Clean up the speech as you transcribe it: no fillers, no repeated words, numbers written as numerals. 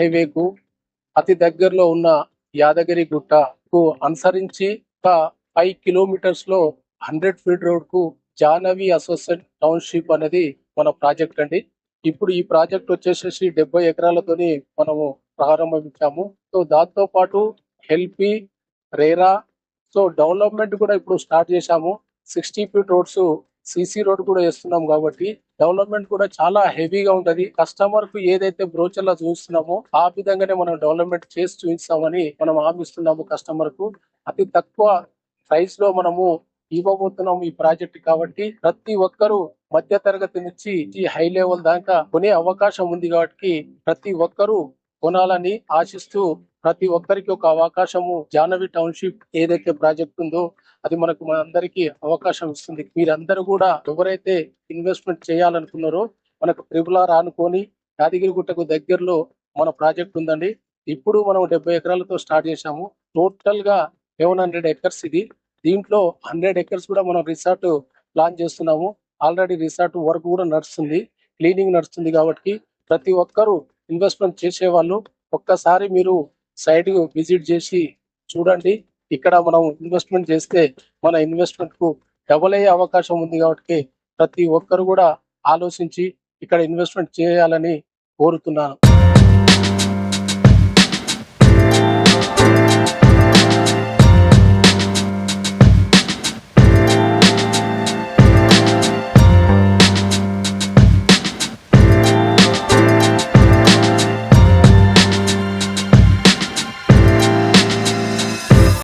హైవేకు అతి దగ్గరలో ఉన్న యాదగిరి గుట్టకు అనుసరించి ఒక 5 కిలోమీటర్స్ లో 100 ఫీట్ రోడ్ కు జాహ్నవి అసోసియేట్ టౌన్షిప్ అనేది మన ప్రాజెక్ట్ అండి. ఇప్పుడు ఈ ప్రాజెక్ట్ వచ్చేసేసి 70 ఎకరాలతోని మనము ప్రారంభించాము. సో దాంతో పాటు హెల్పీ, రేరా, సో డెవలప్మెంట్ కూడా ఇప్పుడు స్టార్ట్ చేశాము. 60 ఫీట్ రోడ్స్, సిసి రోడ్ కూడా వేస్తున్నాం కాబట్టి డెవలప్మెంట్ కూడా చాలా హెవీగా ఉంటది. కస్టమర్ కు ఏదైతే బ్రోచర్ లో చూస్తున్నామో ఆ విధంగానే మనం డెవలప్మెంట్ చేసి చూపిస్తామని మనం హామీస్తున్నాము కస్టమర్ కు. అతి తక్కువ ప్రైస్ లో మనము ఇవ్వబోతున్నాము ఈ ప్రాజెక్ట్ కాబట్టి ప్రతి ఒక్కరూ మధ్య తరగతి నుంచి ఈ హై లెవెల్ దాకా కొనే అవకాశం ఉంది కాబట్టి ప్రతి ఒక్కరూ కొనాలని ఆశిస్తూ ప్రతి ఒక్కరికి ఒక అవకాశము జాహ్నవి టౌన్షిప్ ఏదైతే ప్రాజెక్ట్ ఉందో అది మనకు అందరికీ అవకాశం ఇస్తుంది. మీరందరూ కూడా ఎవరైతే ఇన్వెస్ట్మెంట్ చేయాలనుకున్నారో మనకు త్రిపులార్ ఆనుకొని యాదగిరిగుట్టకు దగ్గరలో మన ప్రాజెక్ట్ ఉందండి. ఇప్పుడు మనం 70 ఎకరాలతో స్టార్ట్ చేశాము. టోటల్ గా 700 ఎకర్స్ ఇది. దీంట్లో 100 ఎకర్స్ కూడా మనం రిసార్ట్ ప్లాన్ చేస్తున్నాము. ఆల్రెడీ రిసార్ట్ వర్క్ కూడా నడుస్తుంది, క్లీనింగ్ నడుస్తుంది కాబట్టి ప్రతి ఒక్కరూ ఇన్వెస్ట్మెంట్ చేసే వాళ్ళు ఒక్కసారి మీరు సైట్ విజిట్ చేసి చూడండి. ఇక్కడ మనం ఇన్వెస్ట్మెంట్ చేస్తే మన ఇన్వెస్ట్మెంట్ కు డబుల్ అయ్యే అవకాశం ఉంది కాబట్టి ప్రతి ఒక్కరు కూడా ఆలోచించి ఇక్కడ ఇన్వెస్ట్మెంట్ చేయాలని కోరుతున్నాను.